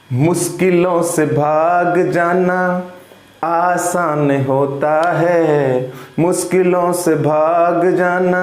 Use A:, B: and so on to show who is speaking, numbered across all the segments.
A: मुश्किलों से भाग जाना आसान होता है, मुश्किलों से भाग जाना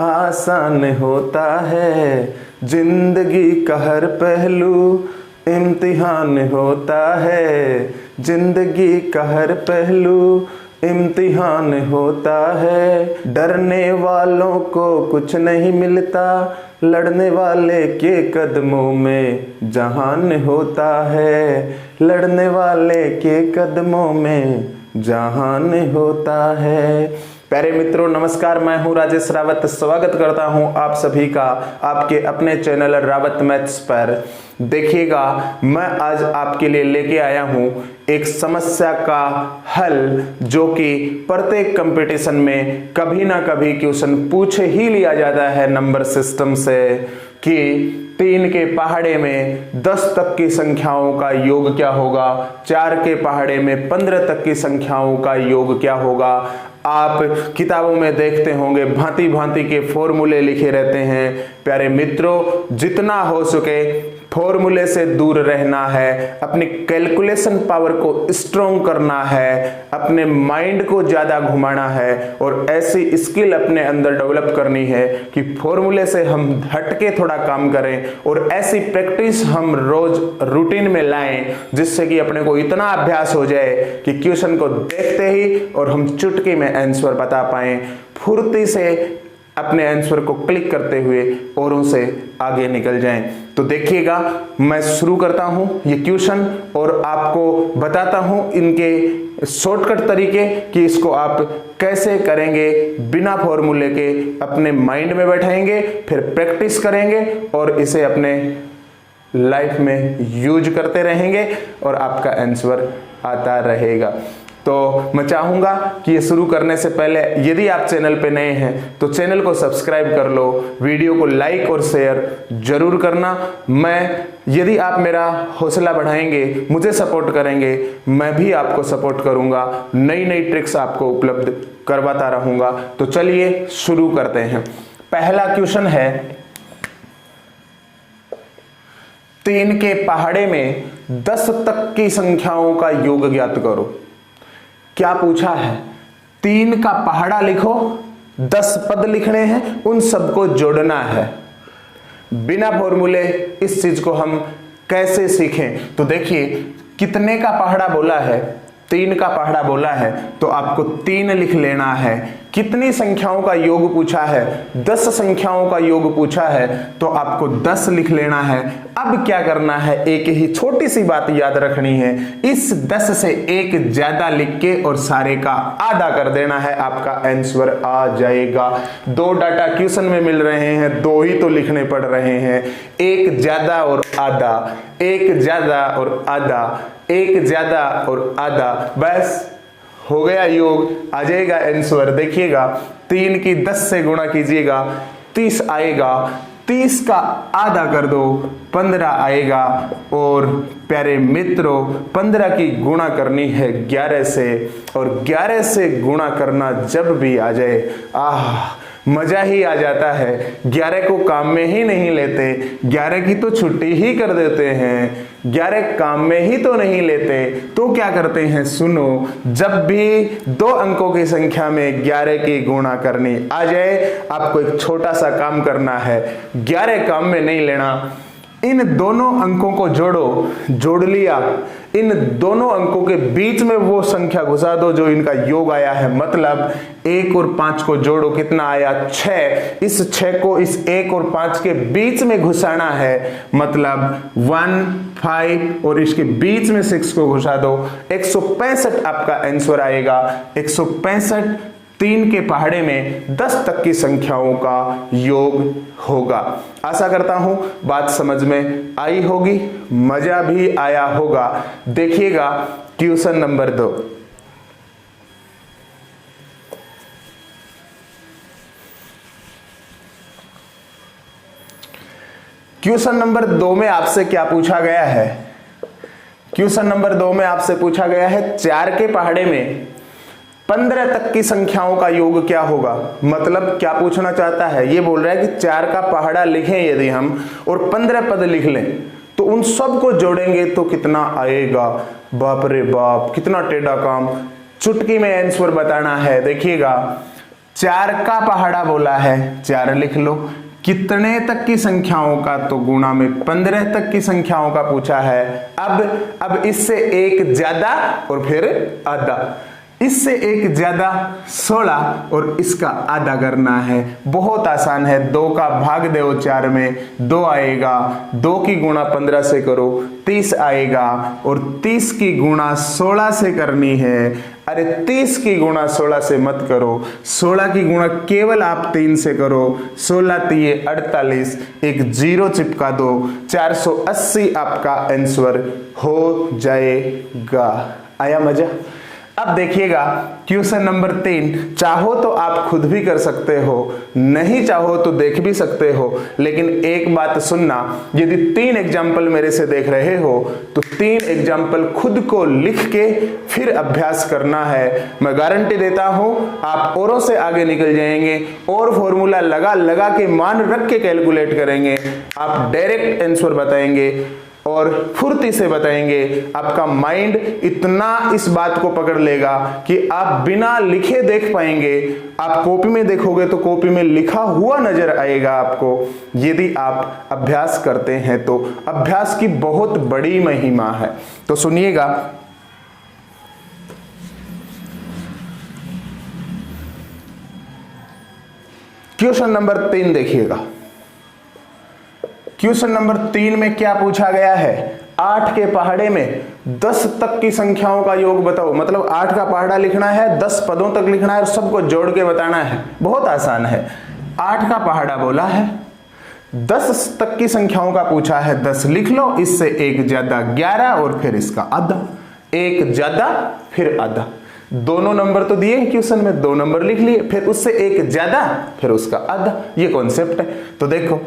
A: आसान होता है। जिंदगी का हर पहलू इम्तिहान होता है, जिंदगी का हर पहलू इम्तिहान होता है। डरने वालों को कुछ नहीं मिलता, लड़ने वाले के कदमों में जहान होता है, लड़ने वाले के कदमों में जहान होता है। प्यारे मित्रों नमस्कार, मैं हूं राजेश रावत। स्वागत करता हूं आप सभी का आपके अपने चैनल रावत मैथ्स पर। देखिएगा, मैं आज आपके लिए लेके आया हूं एक समस्या का हल जो कि प्रत्येक कंपटीशन में कभी ना कभी क्वेश्चन पूछ ही लिया जाता है नंबर सिस्टम से कि 3 के पहाड़े में 10 तक की संख्याओं का योग क्या होगा, 4 के पहाड़े में 15 तक की संख्याओं का योग क्या होगा। आप किताबों में देखते होंगे भांति भांति के फॉर्मूले लिखे रहते हैं। प्यारे मित्रों, जितना हो सके फॉर्मूले से दूर रहना है, अपनी कैलकुलेशन पावर को स्ट्रॉन्ग करना है, अपने माइंड को ज्यादा घुमाना है और ऐसी स्किल अपने अंदर डेवलप करनी है कि फॉर्मूले से हम हटके थोड़ा काम करें और ऐसी प्रैक्टिस हम रोज रूटीन में लाएं जिससे कि अपने को इतना अभ्यास हो जाए कि क्वेश्चन को देखते ही और हम चुटकी में आंसर बता पाएं, फुर्ती से अपने आंसर को क्लिक करते हुए औरों से आगे निकल जाएं। तो देखिएगा, मैं शुरू करता हूं ये क्वेश्चन और आपको बताता हूं इनके शॉर्टकट तरीके कि इसको आप कैसे करेंगे। बिना फॉर्मूले के अपने माइंड में बैठाएंगे, फिर प्रैक्टिस करेंगे और इसे अपने लाइफ में यूज करते रहेंगे और आपका आंसर आता रहेगा। तो मैं चाहूंगा कि ये शुरू करने से पहले यदि आप चैनल पे नए हैं तो चैनल को सब्सक्राइब कर लो, वीडियो को लाइक और शेयर जरूर करना। यदि आप मेरा हौसला बढ़ाएंगे, मुझे सपोर्ट करेंगे, मैं भी आपको सपोर्ट करूंगा, नई नई ट्रिक्स आपको उपलब्ध करवाता रहूंगा। तो चलिए शुरू करते हैं। पहला क्वेश्चन है, 3 के पहाड़े में 10 तक की संख्याओं का योग ज्ञात करो। क्या पूछा है? 3 का पहाड़ा लिखो, 10 पद लिखने हैं, उन सबको जोड़ना है। बिना फॉर्मूले इस चीज को हम कैसे सीखें? तो देखिए, कितने का पहाड़ा बोला है? 3 का पहाड़ा बोला है तो आपको 3 लिख लेना है। कितनी संख्याओं का योग पूछा है? 10 संख्याओं का योग पूछा है तो आपको 10 लिख लेना है। अब क्या करना है? एक ही छोटी सी बात याद रखनी है, इस 10 से एक ज्यादा लिख के और सारे का आधा कर देना है, आपका आंसर आ जाएगा। 2 डाटा क्वेश्चन में मिल रहे हैं, 2 ही तो लिखने पड़ रहे हैं। एक ज्यादा और आधा, एक ज्यादा और आधा, एक ज्यादा और आधा, बस हो गया योग, आ जाएगा आंसर। देखिएगा, 3 की 10 से गुणा कीजिएगा, 30 आएगा, 30 का आधा कर दो, 15 आएगा। और प्यारे मित्रों, 15 की गुणा करनी है 11 से और 11 से गुणा करना जब भी आ जाए, मजा ही आ जाता है। 11 को काम में ही नहीं लेते, 11 की तो छुट्टी ही कर देते हैं, 11 काम में ही तो नहीं लेते, तो क्या करते हैं? सुनो, जब भी 2 अंकों की संख्या में 11 की गुणा करनी आ जाए, आपको एक छोटा सा काम करना है। 11 काम में नहीं लेना, इन दोनों अंकों को जोड़ो, जोड़ लिया, इन दोनों अंकों के बीच में वो संख्या घुसा दो जो इनका योग आया है। मतलब 1 और 5 को जोड़ो, कितना आया? 6। इस 6 को इस 1 और 5 के बीच में घुसाना है, मतलब 1, 5 और इसके बीच में 6 को घुसा दो, 165 आपका आंसर आएगा। 165 3 के पहाड़े में 10 तक की संख्याओं का योग होगा। आशा करता हूं बात समझ में आई होगी, मजा भी आया होगा। देखिएगा क्वेश्चन नंबर 2। क्वेश्चन नंबर 2 में आपसे क्या पूछा गया है? क्वेश्चन नंबर 2 में आपसे पूछा गया है, 4 के पहाड़े में 15 तक की संख्याओं का योग क्या होगा। मतलब क्या पूछना चाहता है? ये बोल रहा है कि 4 का पहाड़ा लिखें यदि हम और 15 पद लिख लें तो उन सब को जोड़ेंगे तो कितना आएगा। बाप रे बाप, कितना टेढ़ा काम। चुटकी में आंसर बताना है। देखिएगा, 4 का पहाड़ा बोला है, 4 लिख लो। कितने तक की संख्याओं का, तो गुणा में 15 तक की संख्याओं का पूछा है। अब इससे एक ज्यादा और फिर आधा, इससे एक ज्यादा 16 और इसका आधा करना है। बहुत आसान है। 2 का भाग दो 4 में, 2 आएगा। 2 की गुणा 15 से करो, 30 आएगा। और 30 की गुणा 16 से करनी है। अरे 30 की गुणा 16 से मत करो, 16 की गुणा केवल आप 3 से करो। 16 3 48, एक 0 चिपका दो। 480 आपका आंसर हो जाएगा। आया मजा। अब देखिएगा क्वेश्चन नंबर 3। चाहो तो आप खुद भी कर सकते हो, नहीं चाहो तो देख भी सकते हो, लेकिन एक बात सुनना, यदि 3 एग्जाम्पल मेरे से देख रहे हो तो 3 एग्जाम्पल खुद को लिख के फिर अभ्यास करना है। मैं गारंटी देता हूं आप औरों से आगे निकल जाएंगे। और फॉर्मूला लगा लगा के, मान रख के कैलकुलेट करेंगे, आप डायरेक्ट आंसर बताएंगे और फुर्ती से बताएंगे। आपका माइंड इतना इस बात को पकड़ लेगा कि आप बिना लिखे देख पाएंगे। आप कॉपी में देखोगे तो कॉपी में लिखा हुआ नजर आएगा आपको। यदि आप अभ्यास करते हैं तो अभ्यास की बहुत बड़ी महिमा है। तो सुनिएगा, क्वेश्चन नंबर 3 देखिएगा। क्वेश्चन नंबर 3 में क्या पूछा गया है? 8 के पहाड़े में 10 तक की संख्याओं का योग बताओ। मतलब 8 का पहाड़ा लिखना है, 10 पदों तक लिखना है और सबको जोड़ के बताना है। बहुत आसान है। 8 का पहाड़ा बोला है, 10 तक की संख्याओं का पूछा है, 10 लिख लो। इससे एक ज्यादा 11 और फिर इसका आधा, एक ज्यादा फिर आधा। दोनों नंबर तो दिए क्वेश्चन में, 2 नंबर लिख लिए, फिर उससे एक ज्यादा फिर उसका आधा। ये कॉन्सेप्ट है। तो देखो,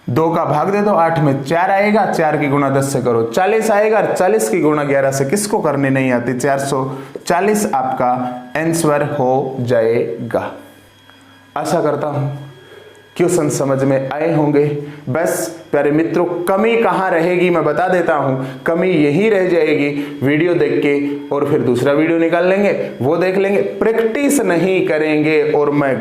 A: 2 का भाग दे दो 8 में, 4 आएगा। 4 की गुणा 10 से करो, 40 आएगा। 40 की गुणा 11 से किसको करनी नहीं आती? 440 आपका आंसर हो जाएगा। आशा करता हूं क्वेश्चन समझ में आए होंगे। बस प्यारे मित्रों, कमी कहां रहेगी मैं बता देता हूं। कमी यही रह जाएगी, वीडियो देख के और फिर दूसरा वीडियो निकाल लेंगे, वो देख लेंगे, प्रैक्टिस नहीं करेंगे। और मैं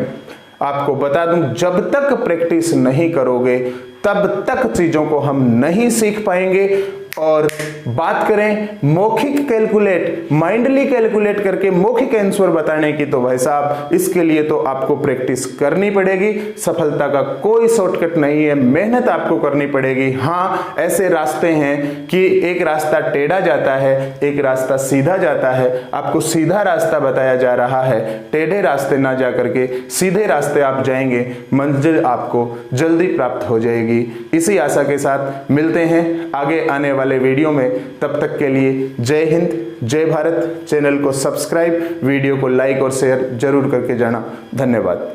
A: आपको बता दूं, जब तक प्रैक्टिस नहीं करोगे तब तक चीजों को हम नहीं सीख पाएंगे। और बात करें मौखिक कैलकुलेट, माइंडली कैलकुलेट करके मौखिक आंसर बताने की, तो भाई साहब इसके लिए तो आपको प्रैक्टिस करनी पड़ेगी। सफलता का कोई शॉर्टकट नहीं है, मेहनत आपको करनी पड़ेगी। हाँ, ऐसे रास्ते हैं कि एक रास्ता टेढ़ा जाता है, एक रास्ता सीधा जाता है। आपको सीधा रास्ता बताया जा रहा है, टेढ़े रास्ते ना जा करके सीधे रास्ते आप जाएंगे, मंजिल आपको जल्दी प्राप्त हो जाएगी। इसी आशा के साथ मिलते हैं आगे आने वाले वीडियो में। तब तक के लिए जय हिंद, जय भारत। चैनल को सब्सक्राइब, वीडियो को लाइक और शेयर जरूर करके जाना। धन्यवाद।